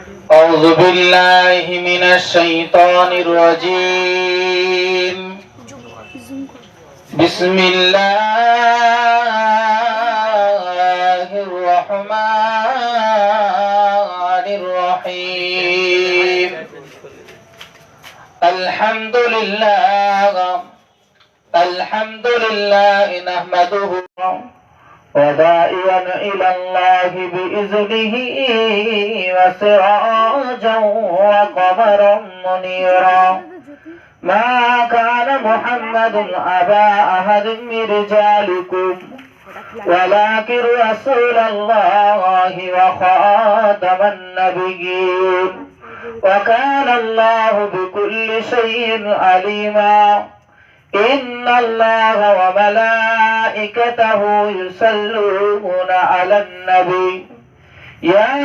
أعوذ بالله من الشيطان الرجيم. بسم الله الرحمن الرحيم. الحمد لله نحمده وداعيا إلى الله بإذنه وسراجا وقمرا منيرا. ما كان محمد أبا أحد من رجالكم ولكن رسول الله وخاتم النبيين وكان الله بكل شيء عليما. إن الله وملائكته يصلون على النبي يا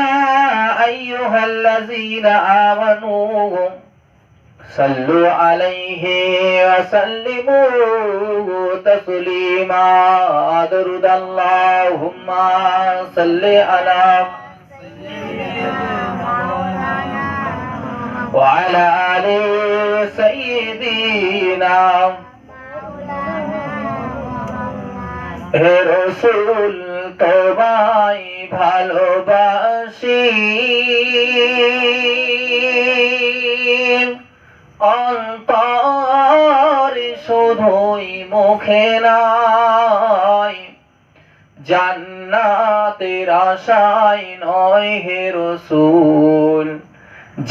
أيها الذين آمنوا صلوا عليه وسلموا تسليما. درود اللهم صل على وعلى آل سيدنا হে রাসূল তোমায় ভালোবাসি অন্তরে শুধুই মুখে নয়, জান্নাতের আশায় নয় হে রাসূল,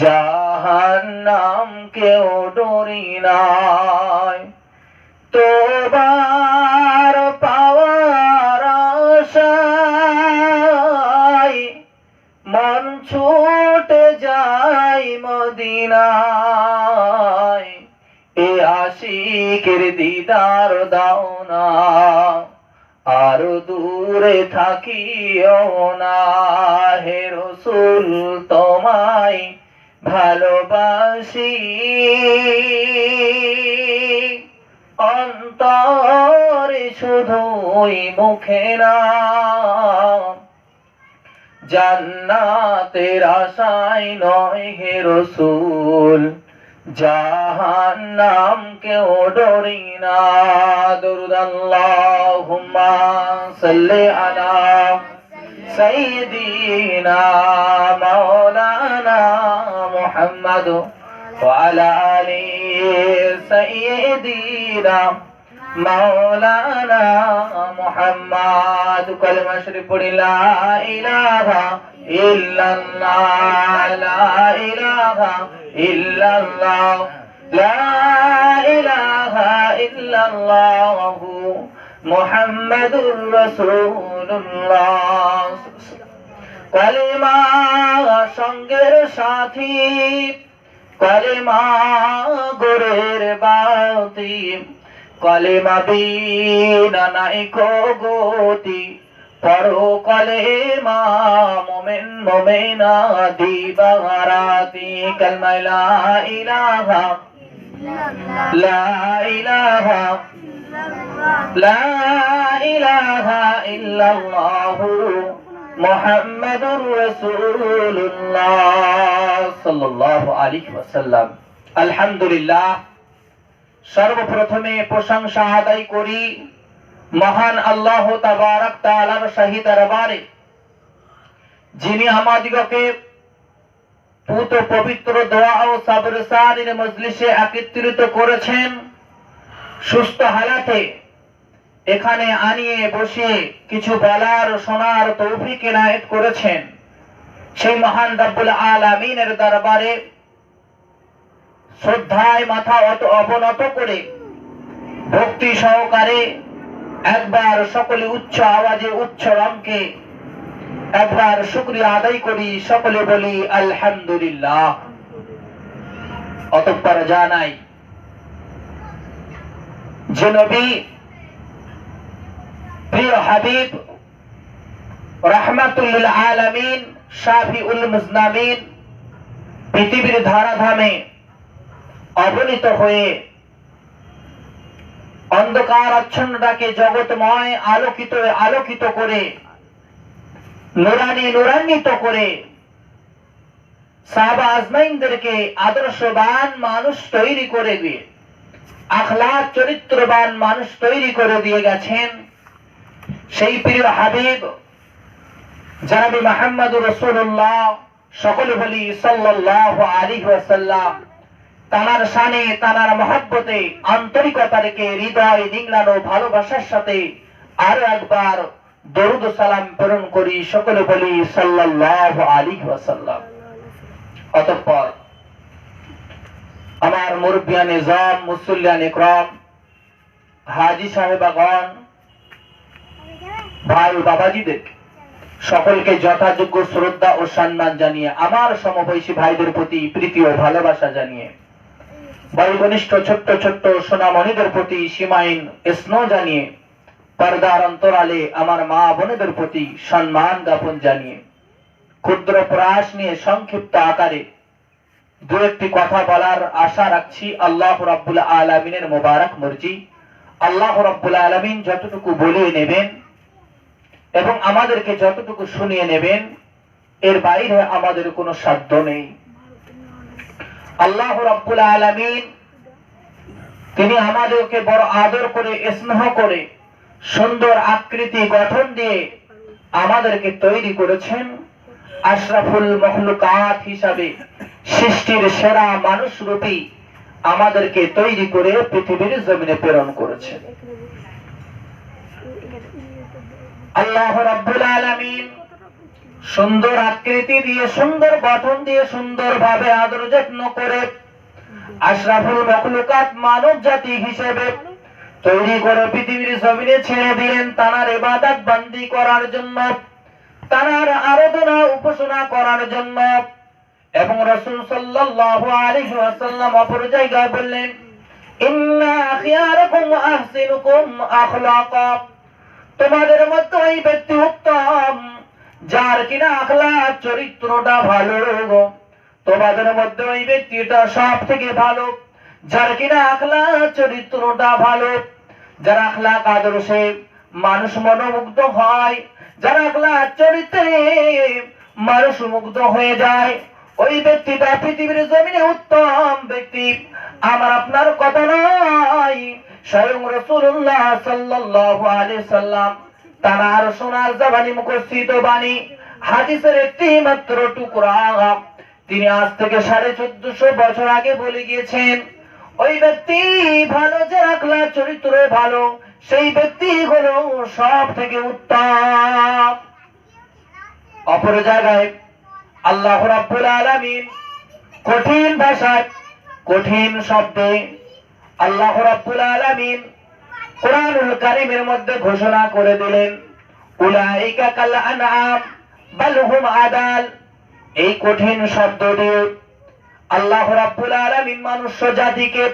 জাহান্নাম কেউ ডরি নাই। তোমার পাওয়ার আশায় মন ছুটে যায় মদিনায়, এ আশিকের দিদার দাও না, আর দূরে থাকিও না। হে রাসূল তোমায় ভালোবাসি অন্তরে শুধুই মুখে না, জান্নাতের আশায় নয় হে রাসূল, জাহান্নাম কেউ ডরি না। দুরূদ আল্লাহুম্মা সাল্লি আলা সাইয়্যিদিনা মাওলানা মুহাম্মাদ وعلى آل سيدنا مولانا محمد. كلمة شريف পড়ি লা ইলাহা ইল্লাল্লাহ, লা ইলাহা ইল্লাল্লাহ, লা ইলাহা ইল্লাল্লাহ মুহাম্মাদুর রাসূলুল্লাহ। কালিমা সঙ্গের সাথী, কালেমা গোরের বাতি, কালেমা বিনা নাই কো গতি, পড়ো কালেমা মুমিন মুমিনা দিবারাতি। কালমা লা ইলাহা লা ইলাহা লা ইলাহা ইল্লাল্লাহু মুহাম্মাদুর রাসূলুল্লাহ সাল্লাল্লাহু আলাইহি ওয়াসাল্লাম। আলহামদুলিল্লাহ, সর্বপ্রথমে প্রশংসা আদায় করি মহান আল্লাহ তাবারক তাআলার শাহী দরবারে, যিনি আমাদিগকে পুত পবিত্র দোয়া ও সাবরসারির মজলিসে একত্রিত করেছেন, সুস্থ হালাতে এখানে আনিয়ে বসিয়ে কিছু বলার শোনার তৌফিক এনায়েত করেছেন। সেই মহান রব্বুল আলামিনের দরবারে শ্রদ্ধায় মাথা অবনত করে ভক্তি সহকারে একবার সকলে উচ্চ আওয়াজে উচ্চ রঙকে একবার শুকরিয়া আদায় করি, সকলে বলি আলহামদুলিল্লাহ। অতঃপর জানাই যে নবী প্রিয় হাবিব রাহমাতুল লিল আলামিন শাফিউল মুজনামিন পৃথিবীর ধারাধামে অবনীত হয়ে অন্ধকার আচ্ছন্নতাকে জগৎময় আলোকিত করে নুরান্বিত করে সাহাবা আজমাইনদেরকে আদর্শবান মানুষ তৈরি করে দিয়ে, আখলাক চরিত্রবান মানুষ তৈরি করে দিয়ে গেছেন সেই প্রিয় হাবিব জনাবে মুহাম্মদুর রাসূলুল্লাহ, সকলে বলি সাল্লাল্লাহু আলাইহি ওয়াসাল্লাম। তানার শানে, তানার মহব্বতে, আন্তরিকতা রেখে হৃদয় নিংড়ানো ভালোবাসার সাথে আরো একবার দরুদ ও সালাম প্রেরণ করি, সকলে বলি সাল্লাল্লাহু আলাইহি ওয়াসাল্লাম। অতঃপর আমার মুরব্বিয়ান নিজাম, মুসল্লিয়ান ইকরাম, হাজী সাহেবাগণ, ভাই বাবাজিদের সকলকে যথাযোগ্য শ্রদ্ধা ও সম্মান জানিয়ে, আমার সমবয়সী ভাইদের প্রতি প্রীতি ও ভালোবাসা জানিয়ে, বয়োকনিষ্ঠ ছোট্ট ছোট্ট সোনামণিদের প্রতি সীমাহীন স্নেহ জানিয়ে, পর্দার অন্তরালে আমার মা বোনেদের প্রতি সম্মান জ্ঞাপন জানিয়ে, ক্ষুদ্র প্রয়াস নিয়ে সংক্ষিপ্ত আকারে দু একটি কথা বলার আশা রাখছি। আল্লাহ রাব্বুল আলামিনের মোবারক মর্জি। আল্লাহ রাব্বুল আলামিন যতটুকু বলিয়ে নেবেন এবং আমাদেরকে যতটুকু শুনিয়ে নেবেন, এর বাইরে আমাদের কোনো সাধ্য নেই। আল্লাহ রাব্বুল আলামিন তিনি আমাদেরকে বড় আদর করে, স্নেহ করে, সুন্দর আকৃতি গঠন দিয়ে আমাদেরকে তৈরি করেছেন। আশরাফুল মখলুকাত হিসাবে, সৃষ্টির সেরা মানুষ রূপী আমাদেরকে তৈরি করে পৃথিবীর জমিনে প্রেরণ করেছেন। আল্লাহ রাব্বুল আলামিন সুন্দর আকৃতি দিয়ে, সুন্দর গঠন দিয়ে, সুন্দরভাবে আদর যত্ন করে আশরাফুল মখলুকাত মানব জাতি হিসেবে তৈরি করে পৃথিবীর জমিনে ছেড়ে দিলেন তানার ইবাদত বন্দী করার জন্য, তানার আরাধনা উপাসনা করার জন্য। এবং রাসূল সাল্লাল্লাহু আলাইহি ওয়াসাল্লাম অপর জায়গায় বললেন, ইন্না খিয়ারাকুম আহসিনুকুম আখলাকা, তোমাদের মধ্যে ওই ব্যক্তি উত্তম যার কিনা আখলাক চরিত্রটা ভালো। তোমাদের মধ্যে ওই ব্যক্তিটা সব থেকে ভালো যার কিনা আখলাক চরিত্রটা ভালো, যার আখলাক আদর্শে মানুষ মনোমুগ্ধ হয়, যার আখলাক চরিত্রে মানুষ মুগ্ধ হয়ে যায়, ওই ব্যক্তিটা পৃথিবীর জমিনে উত্তম ব্যক্তি। আমার আপনার কথা নয়, স্বয়ং রাসূলুল্লাহ সাল্লাল্লাহু আলাইহি সাল্লাম তার সোনার জবানি মুখস্থিত বাণী হাদিসের একটি মাত্র টুকরা তিনি আজ থেকে 1450 বছর আগে বলে গিয়েছেন। ওই ব্যক্তি ভালো, যে আখলাক চরিত্র ভালো, সেই ব্যক্তি হলো সব থেকে উত্তম। অপর জায়গায় আল্লাহ রাব্বুল আলামিন কঠিন ভাষায়, কঠিন শব্দে আল্লাহ রাব্বুল আলামিন কোরআনুল কারীমের মধ্যে ঘোষণা করে দিলেন, উলাইকা কাল আনআম বাল হুম আদাল। এই কঠিন শব্দ দিয়ে আল্লাহ রাব্বুল আলামিন মনুষ্য জাতিকে,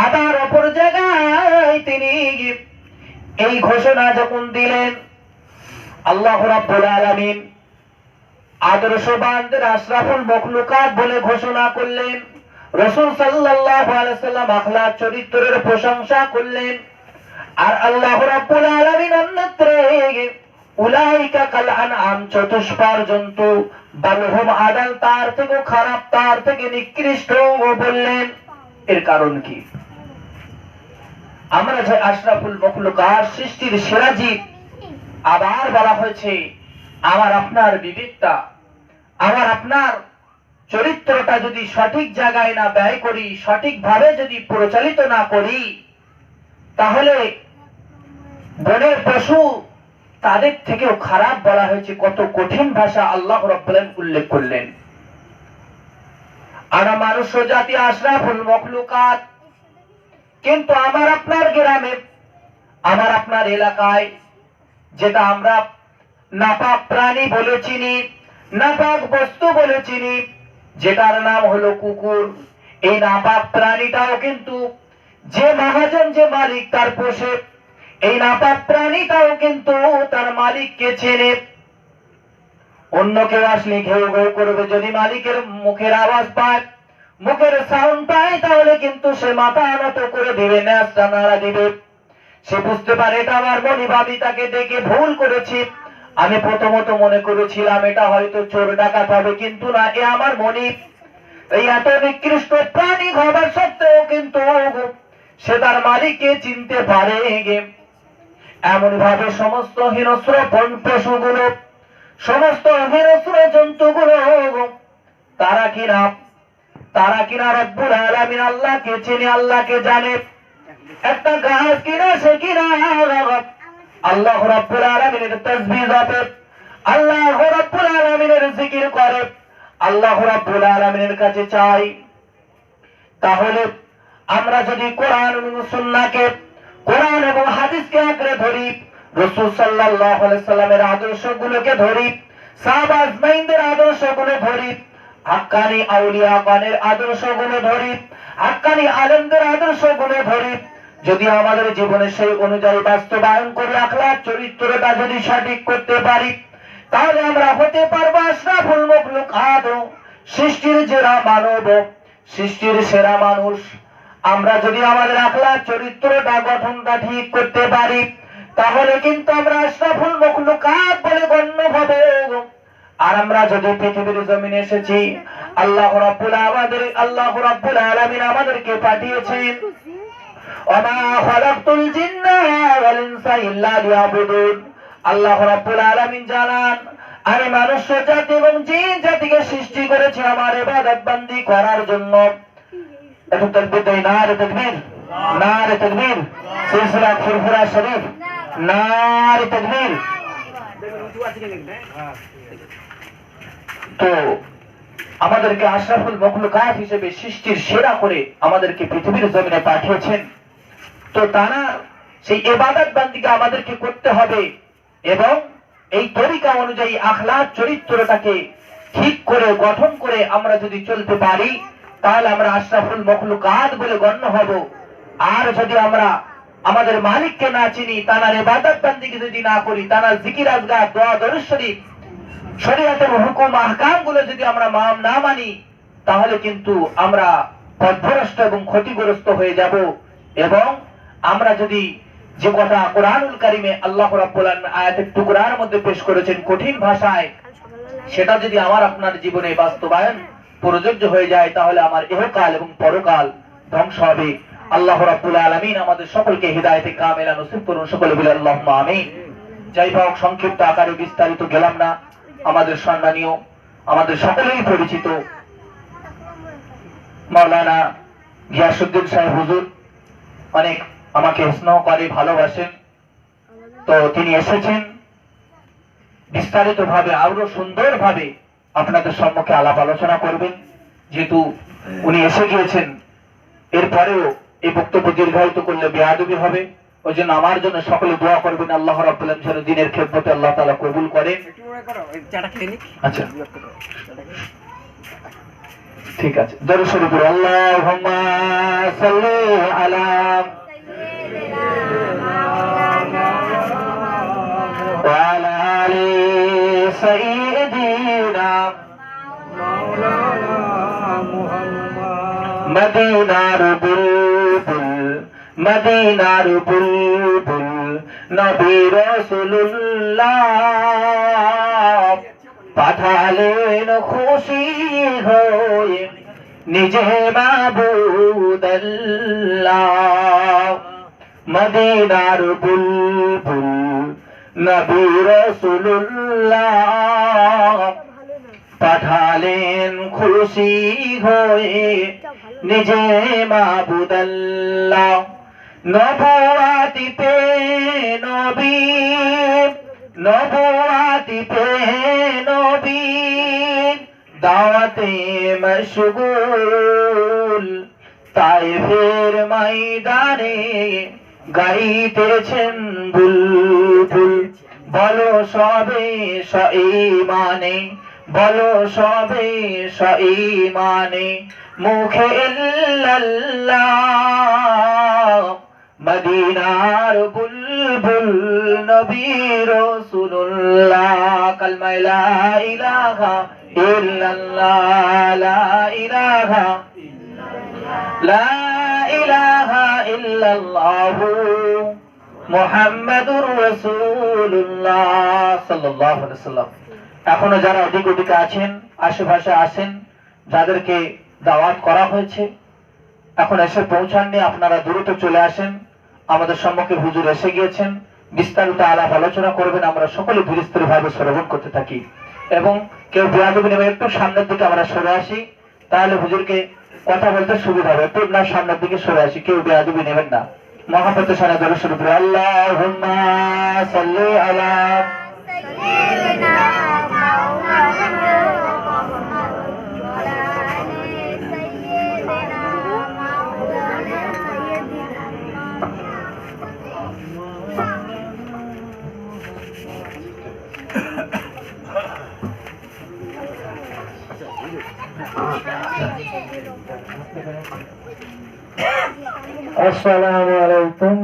আবার অপর জায়গায় তিনি এই ঘোষণা যখন দিলেন, আল্লাহ রাব্বুল আলামিন আদর্শবানদের আশরাফুল মখলুকাত বলে ঘোষণা করলেন। রাসূল সাল্লাল্লাহু আলাইহি সাল্লাম আখলাক চরিত্রের প্রশংসা করলেন। আর আল্লাহ রাব্বুল আলামিন অন্যত্র উলাইকা কাল আনআম চতুষ্পার জন্তু, বাল হুম আদাল তার থেকে খারাপ, তার থেকে নিকৃষ্ট বললেন। এর কারণ কি? আমরা যে আশরাফুল মখলুকাত, সৃষ্টির সেরা জীব, আবার বলা হয়েছে আমার আপনার বিবেকটা, আমার আপনার চরিত্রটা যদি সঠিক জায়গায় না ব্যয় করি, সঠিকভাবে যদি পরিচালিত না করি, তাহলে বনের পশু তাদের থেকেও খারাপ বলা হয়েছে। কত কঠিন ভাষা আল্লাহ রাব্বুল আলামিন উল্লেখ করলেন। আমরা মানুষ জাতি আশরাফুল মখলুকাত, কিন্তু আমার আপনার গ্রামে, আমার আপনার এলাকায় যেটা আমরা নাপাক প্রাণী বলে চিনি, নাপাক বস্তু বলে চিনি, যেটার নাম হলো কুকুর, এই নাপাক প্রাণীটাও কিন্তু যে মহাজন, যে মালিক তার পোষে, এই নাপাক প্রাণীটাও কিন্তু তার মালিককে চেনে। অন্য কেউ আসলে ঘেউ ঘেউ করবে, যদি মালিকের মুখের আওয়াজ পায়, মুখের সাউন্ড পায়, তাহলে কিন্তু সে মাথা নত করে দিবে, ন্যাসটা নাড়া দিবে। সে বুঝতে পারে এটা আমার মনি ভাবি, তাকে দেখে ভুল করেছি, আমি প্রথমত মনে করেছিলাম এটা হয়তো চোর ডাকাত হবে, কিন্তু না, এ আমার মনিব। এই এত নিকৃষ্ট প্রাণী হবার সত্ত্বেও কিন্তু সে তার মালিককে চিনতে পারে। এমন ভাবে সমস্ত হিংস্র পশুগুলো, সমস্ত হিংস্র জন্তুগুলো তারা কিনা রব্বুল আলামিন আল্লাহকে চেনে, আল্লাহকে জানে। একটা গাছ কিনা সে কিনা আল্লাহ রাব্বুল আলামিনের তাসবিহ জপে, আল্লাহ রাব্বুল আলামিনের জিকির করে, আল্লাহ রাব্বুল আলামিনের কাছে চাই। তাহলে আমরা যদি কোরআন এবং সুন্নাহকে, কোরআন এবং হাদিসকে আঁকড়ে ধরি, রাসূল সাল্লাল্লাহু আলাইহি সাল্লামের আদর্শগুলোকে ধরি, সাহাবা আজমাইনদের আদর্শগুলো ধরি, হাক্কানি আউলিয়াগণের আদর্শগুলো ধরি, হাক্কানি আলেমদের আদর্শগুলো ধরি, যদি আমাদের জীবনে সেই অনুযায়ী বাস্তবায়ন করে আখলাক চরিত্রটা যদি সঠিক করতে পারি, তাহলে আমরা হতে পারবো আশরাফুল মাখলুকাত, সৃষ্টির সেরা মানব, সৃষ্টির সেরা মানুষ। আমরা যদি আমাদের আখলাক চরিত্রটা, গঠনটা ঠিক করতে পারি, তাহলে কিন্তু আমরা আশরাফুল মাখলুকাত বলে গণ্য হব। আর আমরা যদি পৃথিবীর জমিনে এসেছি, আল্লাহ রাব্বুল আলামিন আমাদেরকে পাঠিয়েছেন, ওমা খালাকতুল জিন্না ওয়াল ইনসা ইল্লা লিয়াবুদুন। আল্লাহ রাব্বুল আলামিন জানান, আমি মানুষ জাতি এবং জিন জাতিকে সৃষ্টি করেছি আমার ইবাদত বন্দি করার জন্য। একটু তাকবীর দেই, নারে তাকবীর, নারে তাকবীর, সিলসিলা ফুরফুরা শরীফ, নারে তাকবীর। তো আমাদেরকে আশরাফুল মাখলুকাত হিসেবে সৃষ্টির সেরা করে আমাদেরকে পৃথিবীর জমিনে পাঠিয়েছেন। তো তারা সেই ইবাদত বন্দিকে আমাদেরকে করতে হবে, এবং এই তরিকা অনুযায়ী আখলাক চরিত্রটাকে ঠিক করে গঠন করে আমরা যদি চলতে পারি, তাহলে আমরা আশরাফুল মাখলুকাত বলে গণ্য হব। আর যদি আমরা আমাদের মালিককে না চিনি, তার ইবাদত বন্দিকে যদি না করি, তার জিকির আজগার, দোয়া দরুদ শরীফ, শরীয়তের হুকুম আহকাম গুলো যদি আমরা না মানি, তাহলে কিন্তু আমরা পথভ্রষ্ট এবং ক্ষতিগ্রস্ত হয়ে যাব। এবং আমরা যদি যে কথা কোরআনুল কারীমে আল্লাহ রাব্বুল আলামিন আয়াতের টুকরার মধ্যে পেশ করেছেন কঠিন ভাষায়, সেটা যদি আমার আপনার জীবনে বাস্তবায়ন প্রযোজ্য হয়ে যায়, তাহলে আমার ইহকাল এবং পরকাল ধ্বংস হবে। আল্লাহ রাব্বুল আলামিন আমাদের সকলকে হিদায়াতে কামেলা নসিব করুন। সকলে বলি আল্লাহুম্মা আমিন। যাই হোক, সংক্ষিপ্ত আকারে বিস্তারিত গেলাম না। আমাদের সম্মানীয়, আমাদের সকলেই পরিচিত মাওলানা গিয়াসউদ্দিন সাহেব হুজুর অনেক আমাকে স্নেহ করে, ভালোবাসেন। তো তিনি এসেছেন বিস্তারিত ভাবে, আরো সুন্দর ভাবে আপনাদের সম্মুখে আলাপ আলোচনা করবেন। যেহেতু উনি এসে গিয়েছেন, এরপরেও এই বক্তব্য দীর্ঘায়িত করলে বেয়াদবি হবে। ওই জন্য আমার জন্য সকলে দোয়া করবেন, আল্লাহ রাব্বুল আলামিন যেন দ্বীনের খেদমতে আল্লাহ তাআলা কবুল করেন। আচ্ছা, ঠিক আছে, দরুদ শরীফ পড়ো। আল্লাহুম্মা সাল্লি আলা ওয়া আলা আলি সাইয়্যিদিনা মদিনার বুলবুল, মদিনার বুলবুল নবী রাসূলুল্লাহ পাঠালেন খুশি হয়ে নিজে মাবুদাল্লাহ। মদিনার বুলবুল নবী রাসূলুল্লাহ পাঠালেন খুশি হয়ে নিজে মাবুদাল্লাহ। নবুয়াতি পে নবী, নবুয়াতি পে নবী দাওয়াতে মশগুল, তায়েফের ময়দানে গাইতেছেন বুলবুল। বলো সবে সঈমানে, বলো সবে সঈমানে মুখে ইল্লাল্লাহ। মদিনার বুলবুল নবী রাসূলুল্লাহ। কালমা লা ইলাহা ইল্লাল্লাহ, লা ইলাহা লা ইলাহা ইল্লাল্লাহ মুহাম্মাদুর রাসূলুল্লাহ সাল্লাল্লাহু আলাইহি ওয়াসাল্লাম। এখনো যারা ওদিক ওদিকে আছেন, আশেপাশে আছেন, যাদেরকে দাওয়াত করা হয়েছে, এখন এসে পৌঁছাননি, আপনারা দ্রুত চলে আসেন। আমাদের সম্মুখে হুজুর এসে গিয়েছেন, বিস্তারিত আলাপ আলোচনা করবেন। আমরা সকলে ধীরে স্থির ভাবে শ্রবণ করতে থাকি এবং কেউ বেয়াদবি নেবে, একটু সামনের দিকে আমরা সরে আসি, তাহলে হুজুরকে কথা বলতে সুবিধা হবে। একটু না সামনের দিকে সরে আসি, কেউ বেয়াদবি নেবেন না। মহাপত সারা দরুদ শরীফ আল্লাহুম্মা সাল্লি আলা سيدنا مولانا محمد وعلى آل سيدنا مولانا আসসালামু আলাইকুম।